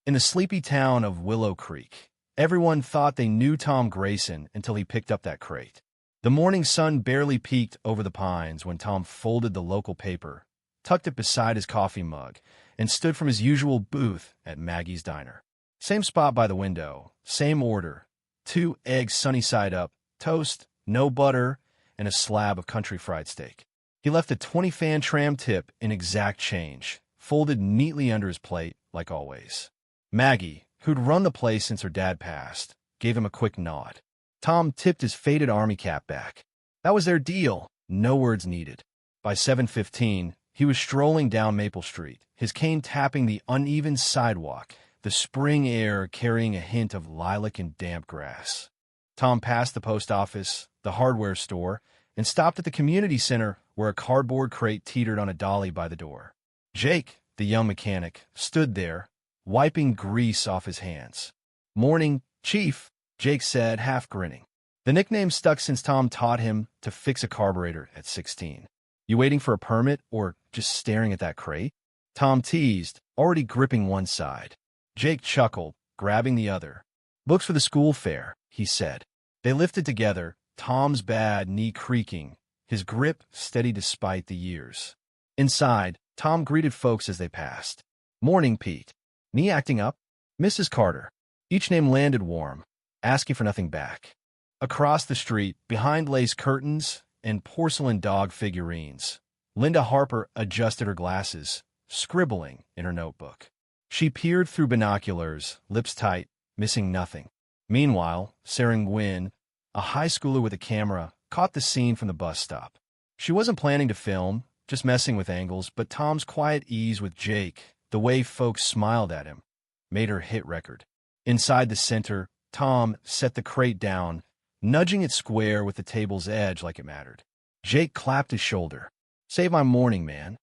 In the sleepy town of Willow Creek, everyone thought they knew Tom Grayson until he picked up that crate. The morning sun barely peeked over the pines when Tom folded the local paper, tucked it beside his coffee mug, and stood from his usual booth at Maggie's Diner. Same spot by the window, same order: 2 eggs sunny side up, toast, no butter, and a slab of country fried steak. He left a 20-fan tram tip in exact change, folded neatly under his plate, like always. Maggie, who'd run the place since her dad passed, gave him a quick nod. Tom tipped his faded army cap back. That was their deal, no words needed. By 7:15, he was strolling down Maple Street, his cane tapping the uneven sidewalk, the spring air carrying a hint of lilac and damp grass. Tom passed the post office, the hardware store, and stopped at the community center where a cardboard crate teetered on a dolly by the door. Jake, the young mechanic, stood there, wiping grease off his hands. "Morning, Chief," Jake said, half grinning. The nickname stuck since Tom taught him to fix a carburetor at 16. "You waiting for a permit or just staring at that crate?" Tom teased, already gripping one side. Jake chuckled, grabbing the other. "Books for the school fair," he said. They lifted together, Tom's bad knee creaking, his grip steady despite the years. Inside, Tom greeted folks as they passed. "Morning, Pete. Knee acting up?" "Mrs. Carter." Each name landed warm, asking for nothing back. Across the street, behind lace curtains and porcelain dog figurines, Linda Harper adjusted her glasses, scribbling in her notebook. She peered through binoculars, lips tight, missing nothing. Meanwhile, Sarah Nguyen, a high schooler with a camera, caught the scene from the bus stop. She wasn't planning to film, just messing with angles, but Tom's quiet ease with Jake, the way folks smiled at him, made her hit record. Inside the center, Tom set the crate down, nudging it square with the table's edge like it mattered. Jake clapped his shoulder. "Save my morning, man."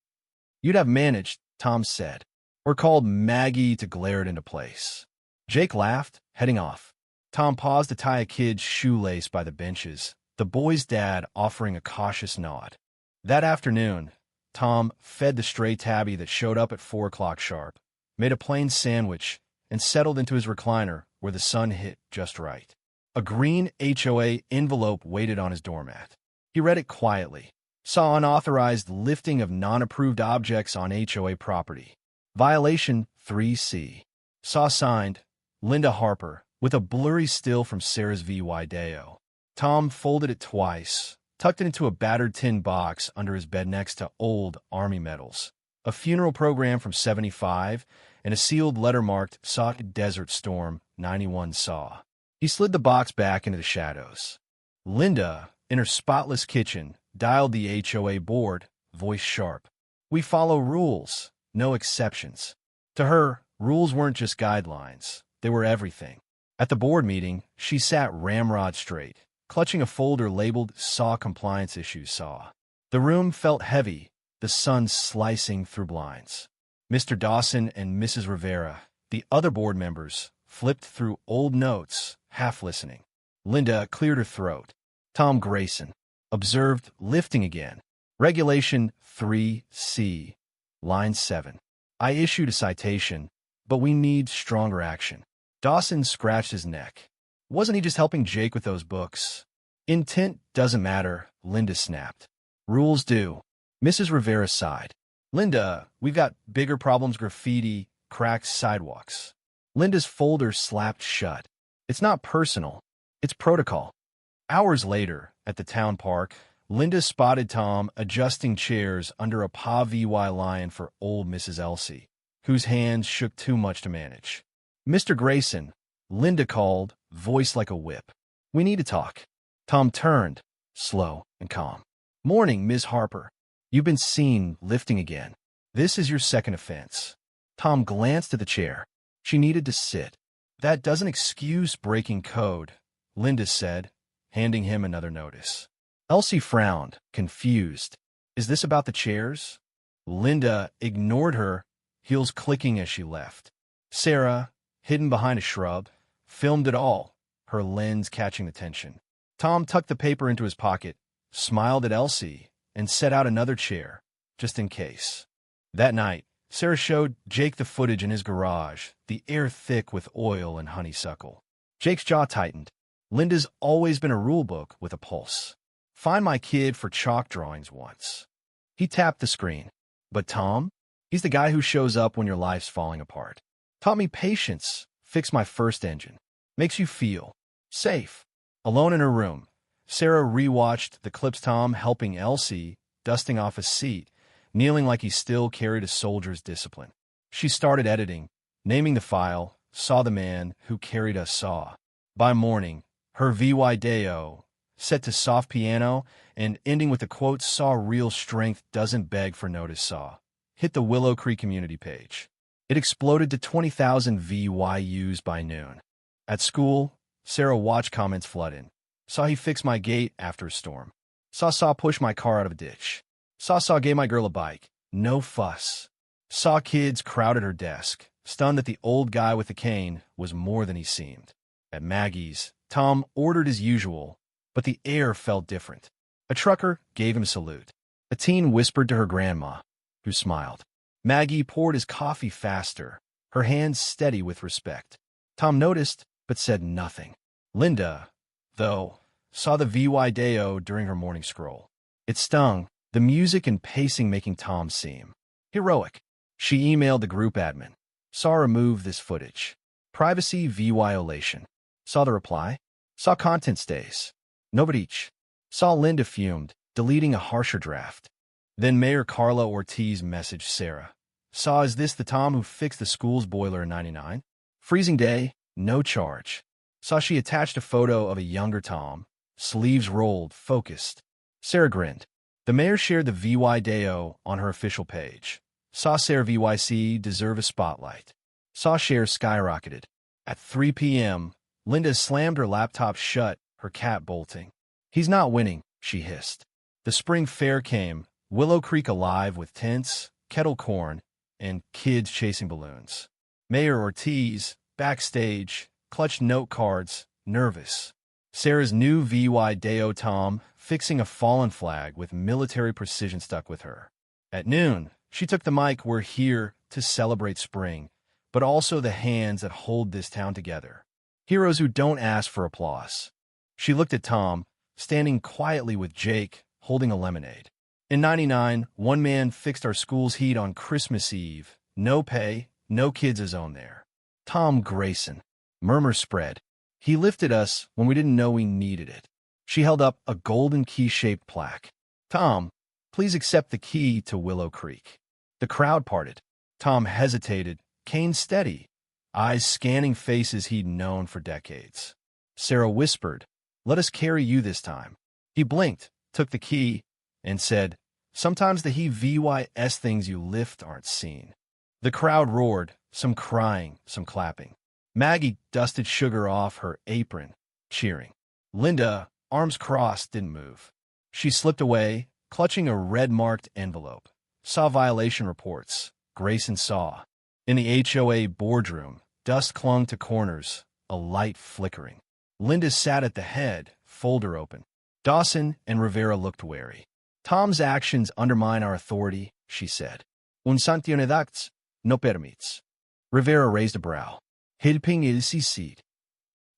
"You'd have managed," Tom said, or called Maggie to glare it into place. Jake laughed, heading off. Tom paused to tie a kid's shoelace by the benches, the boy's dad offering a cautious nod. That afternoon, Tom fed the stray tabby that showed up at 4 o'clock sharp, made a plain sandwich, and settled into his recliner where the sun hit just right. A green HOA envelope waited on his doormat. He read it quietly, saw unauthorized lifting of non-approved objects on HOA property. Violation 3C. Saw signed, Linda Harper, with a blurry still from Sarah's VY Deo. Tom folded it twice, tucked it into a battered tin box under his bed next to old Army medals, a funeral program from 75, and a sealed letter marked "Sock Desert Storm 91 Saw." He slid the box back into the shadows. Linda, in her spotless kitchen, dialed the HOA board, voice sharp. "We follow rules, no exceptions." To her, rules weren't just guidelines, they were everything. At the board meeting, she sat ramrod straight, clutching a folder labeled "Saw Compliance Issues Saw." The room felt heavy, the sun slicing through blinds. Mr. Dawson and Mrs. Rivera, the other board members, flipped through old notes, half listening. Linda cleared her throat. "Tom Grayson, observed lifting again. Regulation 3C, line 7. I issued a citation, but we need stronger action." Dawson scratched his neck. Wasn't he just helping Jake with those books? "Intent doesn't matter," Linda snapped. "Rules do." Mrs. Rivera sighed. "Linda, we've got bigger problems: graffiti, cracked sidewalks." Linda's folder slapped shut. "It's not personal. It's protocol." Hours later, at the town park, Linda spotted Tom adjusting chairs under a Pa VY lion for old Mrs. Elsie, whose hands shook too much to manage. "Mr. Grayson," Linda called, voice like a whip. "We need to talk." Tom turned, slow and calm. "Morning, Ms. Harper. You've been seen lifting again. This is your second offense." Tom glanced at the chair. She needed to sit. "That doesn't excuse breaking code," Linda said, handing him another notice. Elsie frowned, confused. "Is this about the chairs?" Linda ignored her, heels clicking as she left. Sarah, hidden behind a shrub, filmed it all, her lens catching the tension. Tom tucked the paper into his pocket, smiled at Elsie, and set out another chair, just in case. That night, Sarah showed Jake the footage in his garage, the air thick with oil and honeysuckle. Jake's jaw tightened. Linda's always been a rulebook with a pulse. Find my kid for chalk drawings once. He tapped the screen. But Tom? He's the guy who shows up when your life's falling apart. Taught me patience, fixed my first engine. Makes you feel safe. Alone in her room, Sarah rewatched the clips Tom helping Elsie, dusting off a seat, kneeling like he still carried a soldier's discipline. She started editing, naming the file, Saw the Man Who Carried Us Saw. By morning, her VY Deo, set to soft piano and ending with the quote, Saw real strength doesn't beg for notice Saw, hit the Willow Creek community page. It exploded to 20,000 VYUs by noon. At school, Sarah watched comments flood in. Saw he fixed my gate after a storm. Saw push my car out of a ditch. Saw gave my girl a bike. No fuss. Saw kids crowded her desk, stunned that the old guy with the cane was more than he seemed. At Maggie's, Tom ordered as usual, but the air felt different. A trucker gave him a salute. A teen whispered to her grandma, who smiled. Maggie poured his coffee faster, her hands steady with respect. Tom noticed, but said nothing. Linda, though, saw the VY Deo during her morning scroll. It stung, the music and pacing making Tom seem heroic. She emailed the group admin. Saw remove this footage. Privacy violation. Saw the reply. Saw content stays. Nobody each. Saw Linda fumed, deleting a harsher draft. Then Mayor Carla Ortiz messaged Sarah. Saw, is this the Tom who fixed the school's boiler in '99? Freezing day, no charge. Saw she attached a photo of a younger Tom, sleeves rolled, focused. Sarah grinned. The mayor shared the VY Deo on her official page. Saw Sarah VYC deserve a spotlight. Saw shares skyrocketed. At 3 p.m., Linda slammed her laptop shut, her cat bolting. He's not winning, she hissed. The spring fair came, Willow Creek alive with tents, kettle corn, and kids chasing balloons. Mayor Ortiz, backstage, clutched note cards, nervous. Sarah's new VY Deo Tom, fixing a fallen flag with military precision, stuck with her. At noon, she took the mic. We're here to celebrate spring, but also the hands that hold this town together. Heroes who don't ask for applause. She looked at Tom, standing quietly with Jake, holding a lemonade. In '99, one man fixed our school's heat on Christmas Eve. No pay, no kids his own there. Tom Grayson. Murmurs spread. He lifted us when we didn't know we needed it. She held up a golden key-shaped plaque. Tom, please accept the key to Willow Creek. The crowd parted. Tom hesitated, cane steady, eyes scanning faces he'd known for decades. Sarah whispered, let us carry you this time. He blinked, took the key, and said, sometimes the he VYS things you lift aren't seen. The crowd roared, some crying, some clapping. Maggie dusted sugar off her apron, cheering. Linda, arms crossed, didn't move. She slipped away, clutching a red-marked envelope. Saw violation reports. Grayson saw. In the HOA boardroom, dust clung to corners, a light flickering. Linda sat at the head, folder open. Dawson and Rivera looked wary. Tom's actions undermine our authority, she said. Un sancionedad no permits. Rivera raised a brow. Hilping il seed.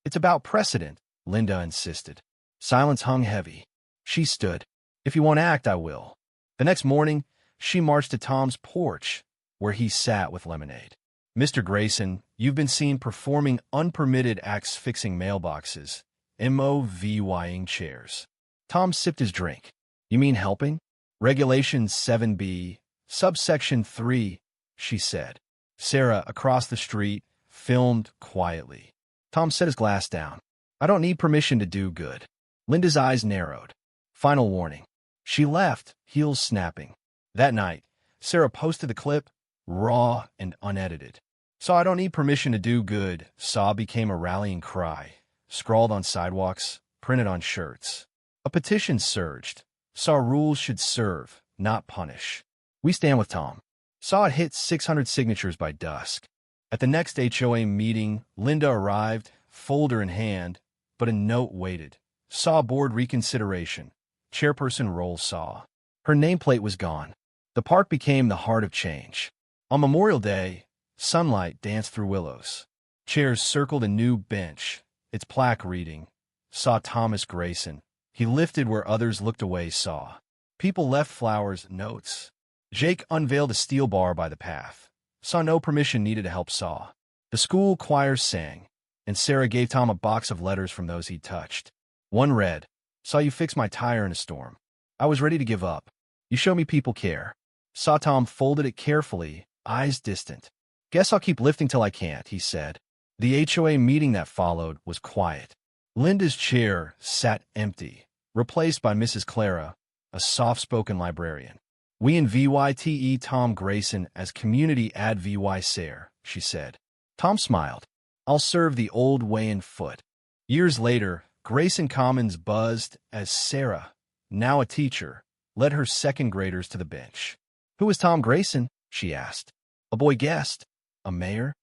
It's about precedent, Linda insisted. Silence hung heavy. She stood. If you won't act, I will. The next morning, she marched to Tom's porch, where he sat with lemonade. Mr. Grayson, you've been seen performing unpermitted acts, fixing mailboxes, MOVYing chairs. Tom sipped his drink. You mean helping? Regulation 7B, subsection 3, she said. Sarah, across the street, filmed quietly. Tom set his glass down. I don't need permission to do good. Linda's eyes narrowed. Final warning. She left, heels snapping. That night, Sarah posted the clip, raw and unedited. So I don't need permission to do good. Saw became a rallying cry, scrawled on sidewalks, printed on shirts. A petition surged. Saw rules should serve, not punish. We stand with Tom. Saw it hit 600 signatures by dusk. At the next HOA meeting, Linda arrived, folder in hand, but a note waited. Saw board reconsideration. Chairperson roll saw. Her nameplate was gone. The park became the heart of change. On Memorial Day, sunlight danced through willows. Chairs circled a new bench, its plaque reading, "Saw Thomas Grayson." He lifted where others looked away saw. People left flowers, notes. Jake unveiled a steel bar by the path. Saw no permission needed to help saw. The school choir sang, and Sarah gave Tom a box of letters from those he'd touched. One read, "Saw you fix my tire in a storm. I was ready to give up. You show me people care." Saw Tom folded it carefully, eyes distant. "Guess I'll keep lifting till I can't," he said. The HOA meeting that followed was quiet. Linda's chair sat empty, replaced by Mrs. Clara, a soft-spoken librarian. "We invite Tom Grayson as community advisor," she said. Tom smiled. "I'll serve the old way in foot." Years later, Grayson Commons buzzed as Sarah, now a teacher, led her second graders to the bench. "Who is Tom Grayson?" she asked. A boy guessed. "A mayor?"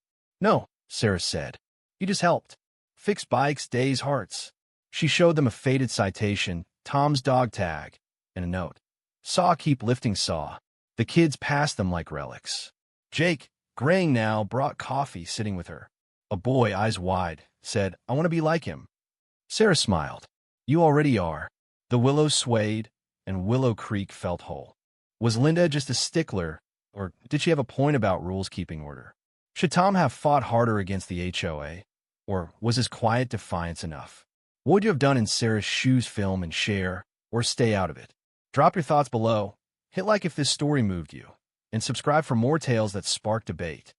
"No," Sarah said. "He just helped. Fix bikes, days, hearts." She showed them a faded citation, Tom's dog tag, and a note. "Saw keep lifting saw." The kids passed them like relics. Jake, graying now, brought coffee, sitting with her. A boy, eyes wide, said, "I want to be like him." Sarah smiled. "You already are." The willows swayed, and Willow Creek felt whole. Was Linda just a stickler, or did she have a point about rules keeping order? Should Tom have fought harder against the HOA, or was his quiet defiance enough? What would you have done in Sarah's shoes? Film and share, or stay out of it? Drop your thoughts below, hit like if this story moved you, and subscribe for more tales that spark debate.